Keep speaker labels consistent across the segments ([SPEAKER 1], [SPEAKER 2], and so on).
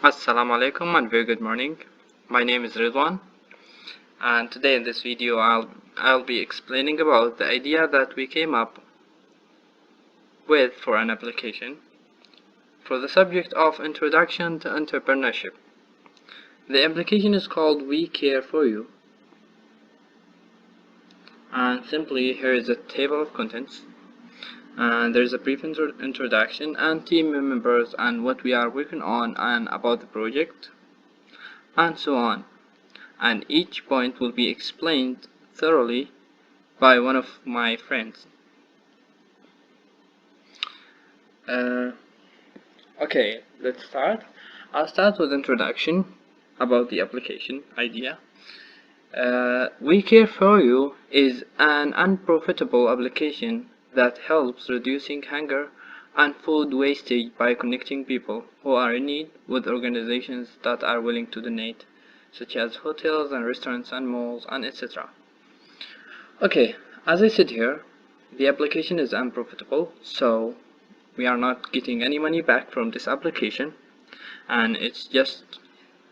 [SPEAKER 1] Assalamu alaikum and very good morning. My name is Ridwan, and today in this video I'll be explaining about the idea that we came up with for an application for the subject of Introduction to Entrepreneurship. The application is called WeCareForYou, and simply here is a table of contents, and there's a brief introduction and team members and what we are working on and about the project and so on. And each point will be explained thoroughly by one of my friends. Okay, let's start. I'll start with introduction about the application idea. WeCareForYou is an unprofitable application that helps reducing hunger and food wastage by connecting people who are in need with organizations that are willing to donate, such as hotels and restaurants and malls and etc. Okay, as I said here, the application is unprofitable, so we are not getting any money back from this application, and it's just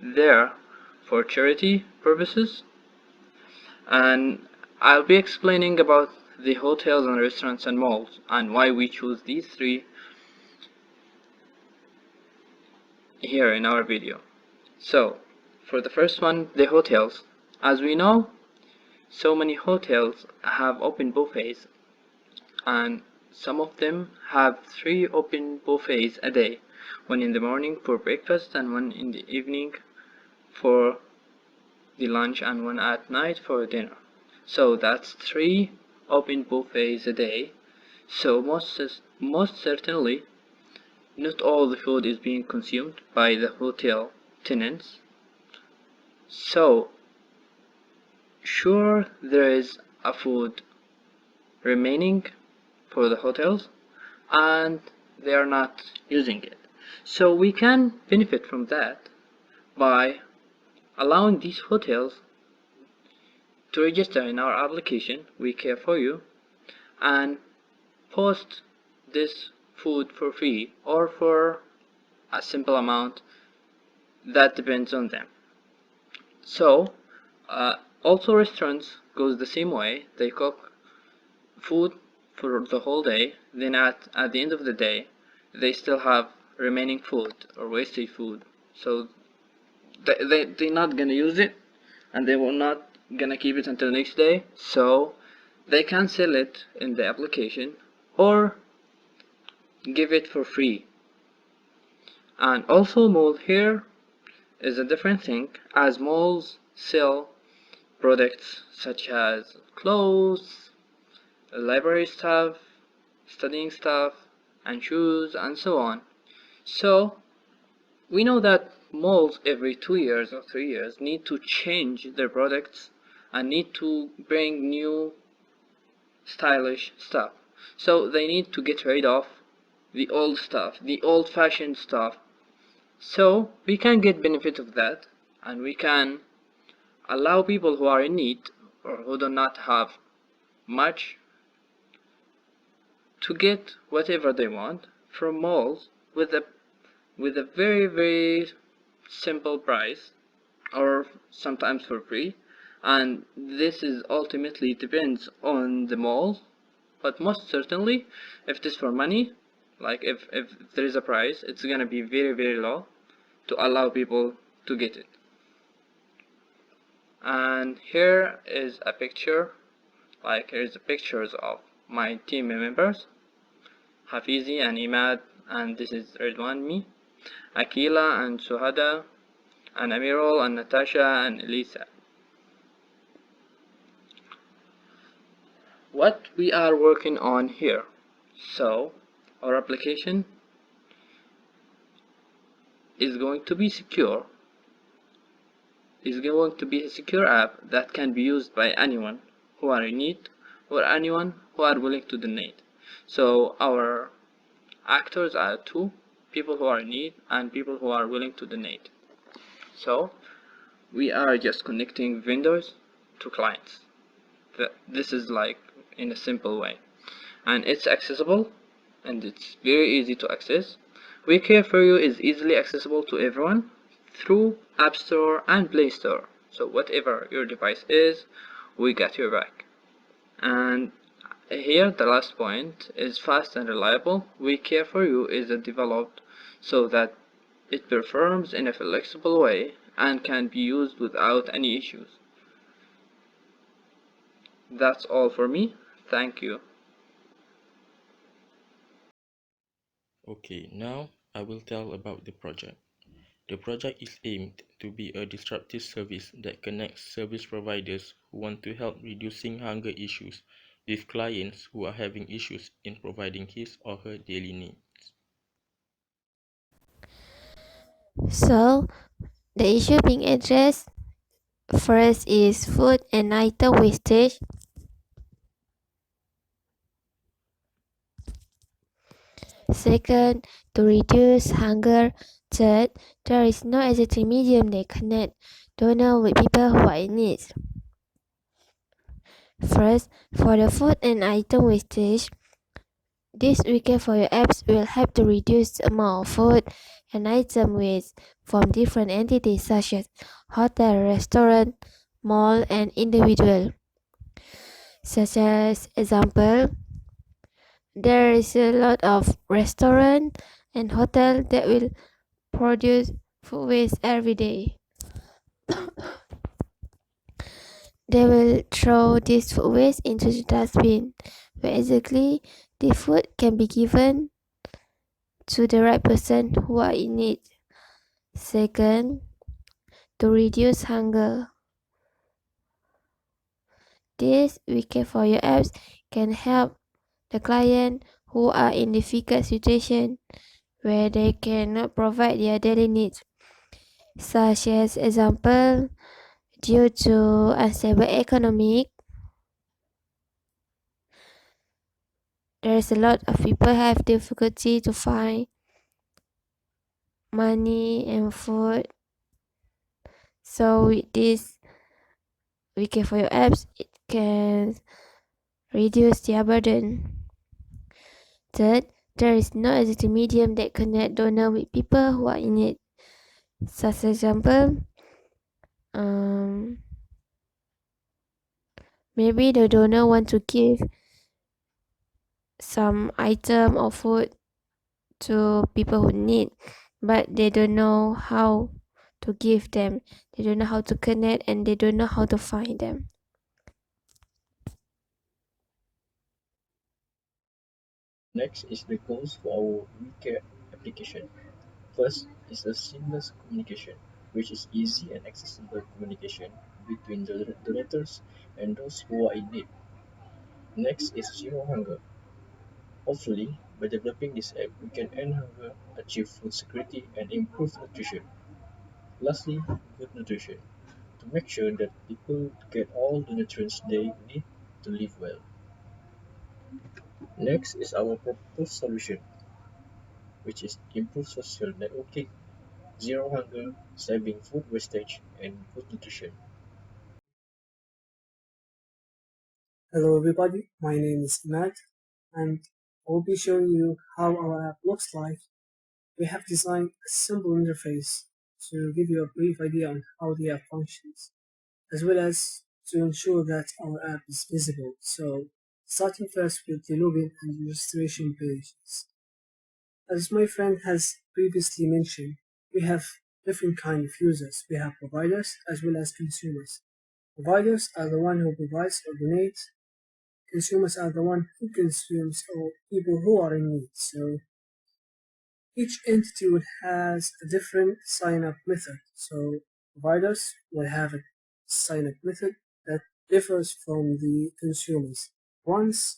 [SPEAKER 1] there for charity purposes. And I'll be explaining about the hotels and restaurants and malls and why we choose these three here in our video. So for the first one, the hotels. As we know, so many hotels have open buffets, and some of them have 3 open buffets a day, one in the morning for breakfast and one in the evening for the lunch and one at night for dinner. So that's 3 open buffets a day. So most certainly not all the food is being consumed by the hotel tenants. So sure, there is a food remaining for the hotels and they are not using it. So we can benefit from that by allowing these hotels to register in our application WeCareForYou and post this food for free or for a simple amount that depends on them. So also restaurants goes the same way. They cook food for the whole day, then at the end of the day they still have remaining food or wasted food, so they're not gonna use it and they will not gonna keep it until next day, so they can sell it in the application or give it for free. And also mall here is a different thing, as malls sell products such as clothes, library stuff, studying stuff, and shoes and so on. So we know that malls every 2 years or 3 years need to change their products and need to bring new stylish stuff. So they need to get rid of the old stuff, the old-fashioned stuff. So we can get benefit of that, and we can allow people who are in need or who do not have much to get whatever they want from malls with a very simple price, or sometimes for free. And this is ultimately depends on the mall, but most certainly if it is for money, like if there is a price, it's gonna be very low to allow people to get it. And here is a picture, like here's the pictures of my team members, Hafizi and Imad, and this is Ridwan, me, Akila and Suhada and Amirul and Natasha and Elisa. What we are working on here, so our application is going to be secure, is going to be a secure app that can be used by anyone who are in need or anyone who are willing to donate. So our actors are 2, people who are in need and people who are willing to donate. So we are just connecting vendors to clients. This is like in a simple way, and it's accessible and it's very easy to access. WeCareForYou is easily accessible to everyone, through App Store and Play Store. So whatever your device is, we got your back. And here the last point is fast and reliable. WeCareForYou is developed so that it performs in a flexible way and can be used without any issues. That's all for me. Thank you.
[SPEAKER 2] Okay, now I will tell about the project. The project is aimed to be a disruptive service that connects service providers who want to help reducing hunger issues with clients who are having issues in providing his or her daily needs.
[SPEAKER 3] So, the issue being addressed first is food and item wastage. Second, to reduce hunger. Third, there is no exact medium that connect donor with people who are in need. First, for the food and item wastage, this WeCareForYou apps will help to reduce the amount of food and item waste from different entities such as hotel, restaurant, mall, and individual. Such as example, there is a lot of restaurant and hotel that will produce food waste every day. They will throw this food waste into the dustbin, where exactly the food can be given to the right person who are in need. Second, to reduce hunger. This WeCareForYou apps can help the client who are in difficult situation where they cannot provide their daily needs, such as example, due to unstable economic, there is a lot of people have difficulty to find money and food. So with this WeCareForYou apps, it can reduce their burden. Third, there is no exact medium that connect donor with people who are in need. Such example, maybe the donor want to give some item or food to people who need, but they don't know how to give them. They don't know how to connect and they don't know how to find them.
[SPEAKER 4] Next is the goals for our WeCare application. First is a seamless communication, which is easy and accessible communication between the donors and those who are in need. Next is zero hunger. Hopefully, by developing this app, we can end hunger, achieve food security, and improve nutrition. Lastly, good nutrition, to make sure that people get all the nutrients they need to live well. Next is our proposed solution, which is improved social networking, zero hunger, saving food wastage, and good nutrition.
[SPEAKER 5] Hello everybody, my name is Matt and I'll be showing you how our app looks like. We have designed a simple interface to give you a brief idea on how the app functions, as well as to ensure that our app is visible. So, starting first with the login and registration pages. As my friend has previously mentioned, we have different kind of users. We have providers as well as consumers. Providers are the one who provides or donates. Consumers are the one who consumes or people who are in need. So each entity will has a different sign-up method. So providers will have a sign-up method that differs from the consumers. Once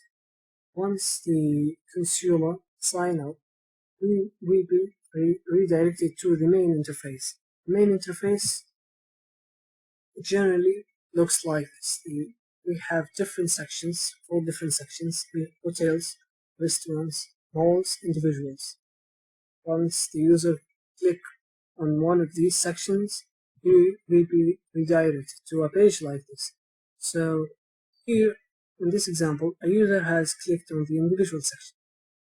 [SPEAKER 5] the consumer sign up, we will be redirected to the main interface. The main interface generally looks like this. We have different sections, 4 different sections: hotels, restaurants, malls, individuals. Once the user click on one of these sections, he will be redirected to a page like this. So here, in this example, a user has clicked on the individual section.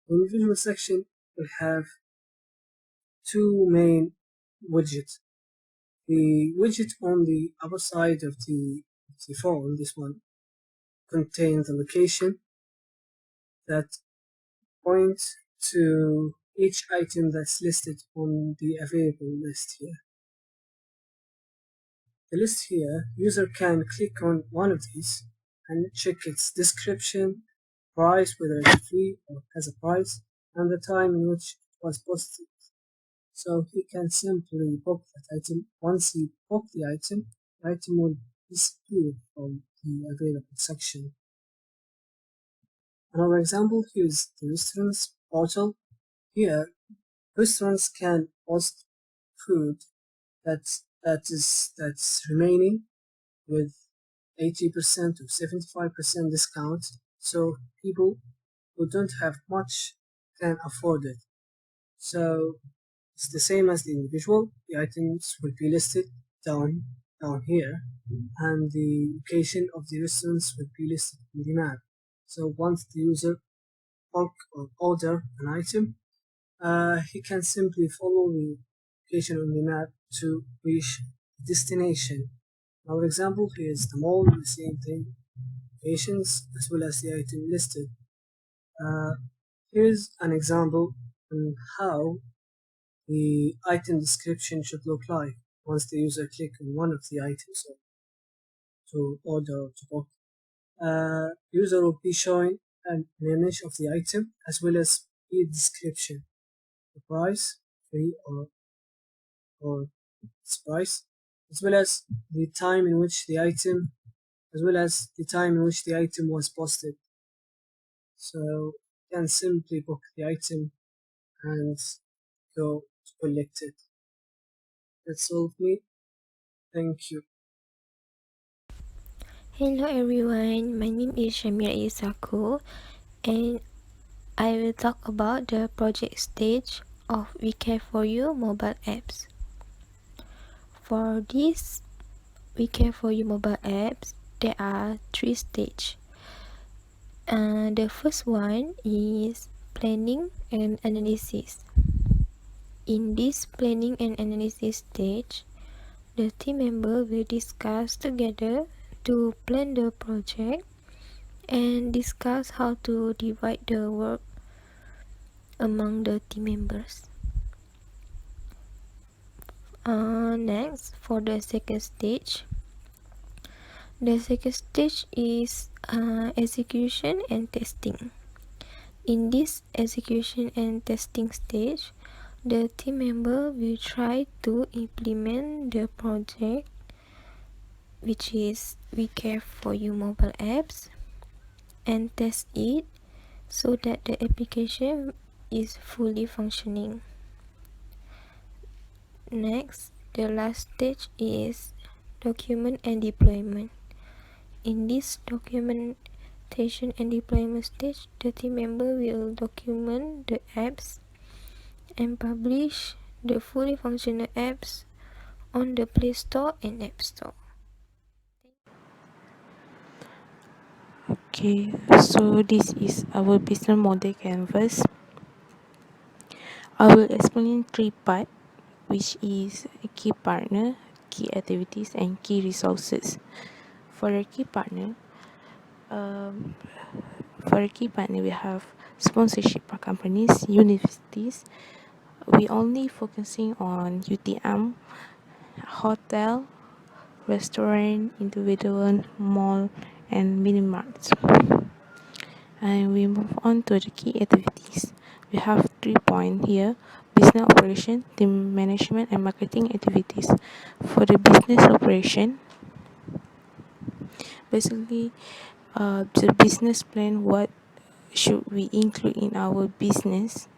[SPEAKER 5] The individual section will have two main widgets. The widget on the upper side of the phone, this one, contains the location that points to each item that's listed on the available list here. The list here, user can click on one of these and check its description, price, whether it's free or has a price, and the time in which it was posted. So he can simply book that item. Once he booked the item will disappear from the available section. Another example here is the restaurants portal. Here, restaurants can post food that's remaining with 80% or 75% discount, so people who don't have much can afford it. So it's the same as the individual. The items will be listed down here, and the location of the restaurants will be listed in the map. So once the user book or order an item, he can simply follow the location on the map to reach the destination. Our example here is the mall, the same thing, locations as well as the item listed. Here's an example on how the item description should look like once the user click on one of the items to order or to book. User will be showing an image of the item as well as the description, the price, free or its price, as well as the time in which the item was posted. So you can simply book the item and go to collect it. That's all of me. Thank you.
[SPEAKER 3] Hello everyone, my name is Shamira Isaku and I will talk about the project stage of WeCareForYou mobile apps. For this WeCareForYou mobile apps, there are 3 stages. The first one is planning and analysis. In this planning and analysis stage, the team member will discuss together to plan the project and discuss how to divide the work among the team members. Next, for the second stage. The second stage is execution and testing. In this execution and testing stage, the team member will try to implement the project, which is WeCareForYou mobile apps, and test it so that the application is fully functioning. Next, the last stage is document and deployment. In this documentation and deployment stage, the team member will document the apps and publish the fully functional apps on the Play Store and App Store.
[SPEAKER 6] Okay, so this is our business model canvas. I will explain 3 parts, which is key partner, key activities, and key resources. For a key partner, we have sponsorship for companies, universities. We only focusing on UTM, hotel, restaurant, individual, mall, and mini marts. And we move on to the key activities. We have 3 points here: business operation, team management, and marketing activities. For the business operation, basically the business plan, what should we include in our business,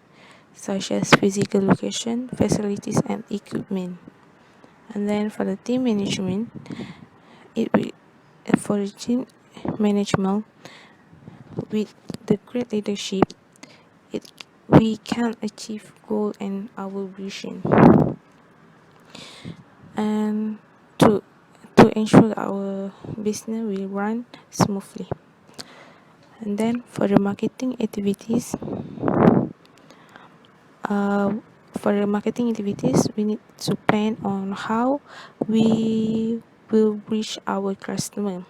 [SPEAKER 6] such as physical location, facilities, and equipment. And then for the team management, for the team management, with the great leadership, we can achieve goal and our vision. And to ensure our business will run smoothly. And then for the marketing activities, for the marketing activities, we need to plan on how we will reach our customer.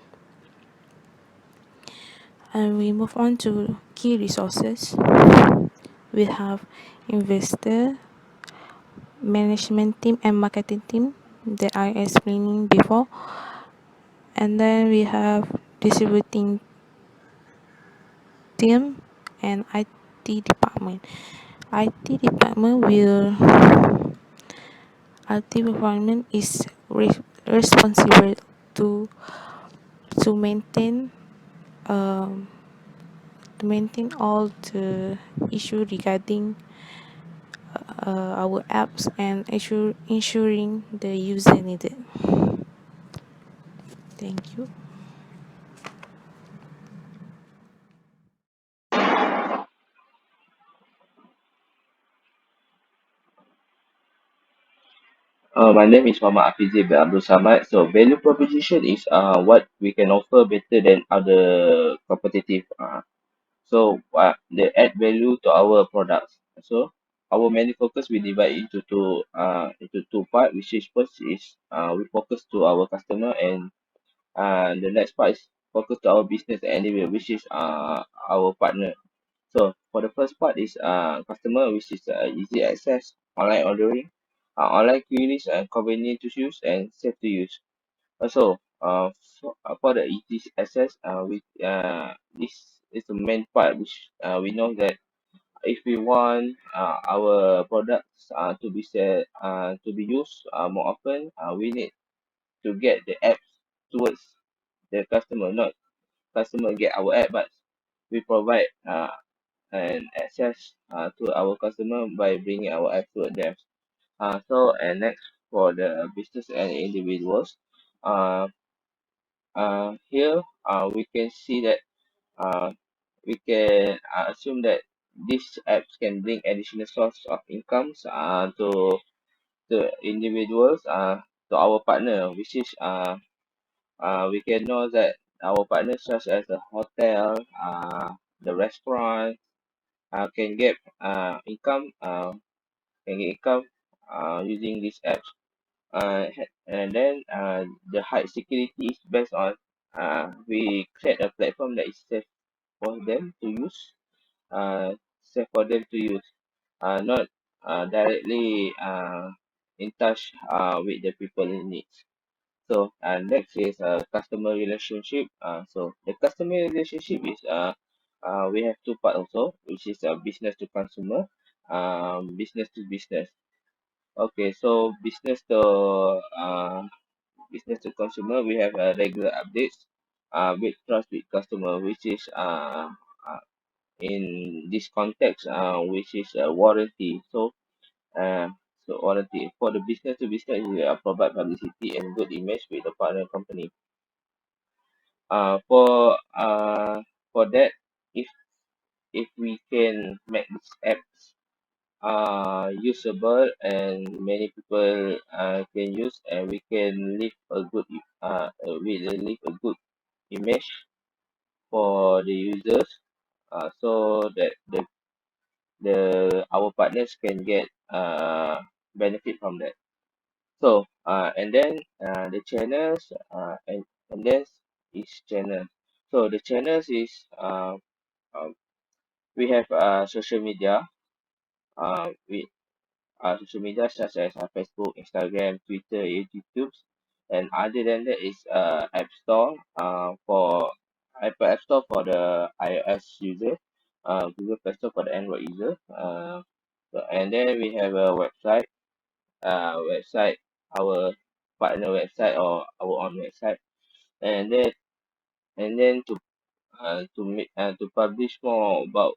[SPEAKER 6] And we move on to key resources. We have investor, management team, and marketing team that I explaining before. And then we have distributing team and IT department. IT department will IT department is responsible to to maintain um, to maintain all the issue regarding our apps and ensuring the user needed. Thank you.
[SPEAKER 7] My name is Muhammad Afizi bin Abdul Samad. So value proposition is what we can offer better than other competitive. They add value to our products. So our main focus we divide into two part, which is first is we focus to our customer, and the next part is focus to our business anyway, which is our partner. So for the first part is customer, which is easy access, online ordering, online queries, and convenient to use and safe to use. Also, for the easy access, this is the main part which we know that if we want our products to be used more often, we need to get the apps towards the customer, not customer get our app, but we provide and access to our customer by bringing our app to them. And next for the business and individuals, uh, here we can see that uh, we can assume that these apps can bring additional source of incomes to individuals to our partner, which is we can know that our partners such as the hotel, the restaurant, can get income using these apps. And then the high security is based on we create a platform that is safe for them to use, safe for them to use, not directly in touch with the people in needs. So next is customer relationship. So the customer relationship is we have two part also, which is business to consumer, business to business. Okay, so business to consumer, we have regular updates with trust with customer, which is in this context, which is warranty. Uh, so warranty for the business to business, we provide publicity and good image with the partner company. Uh, for uh, for that, if we can make this apps usable and many people can use, and we can leave a good leave a good image for the users, so that the our partners can get benefit from that. So and then the channels and then is channel. So the channels is we have social media, we social media such as Facebook, Instagram, Twitter, YouTube, and other than that is App Store for Apple App Store for the iOS user, Google Play Store for the Android user. And then we have a website, our partner website or our own website, and then to publish more about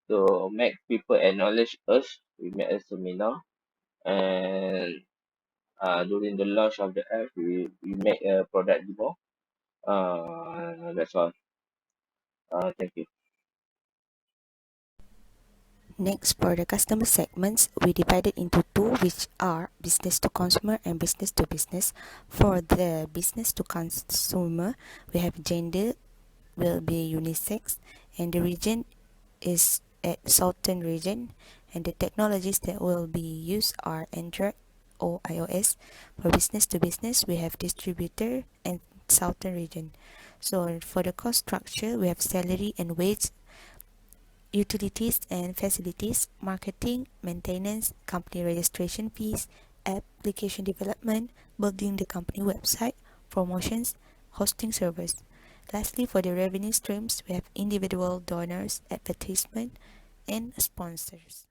[SPEAKER 7] to make people acknowledge us. We make a seminar, and during the launch of the app, we make a product demo. That's all. Thank you.
[SPEAKER 8] Next, for the customer segments, we divided into two, which are business to consumer and business to business. For the business to consumer, we have gender will be unisex, and the region is at Southern region, and the technologies that will be used are Android or iOS. For business to business, we have distributor and Southern region. So for the cost structure, we have salary and wage, utilities and facilities, marketing, maintenance, company registration fees, application development, building the company website, promotions, hosting servers. Lastly, for the revenue streams, we have individual donors, advertisement, and sponsors.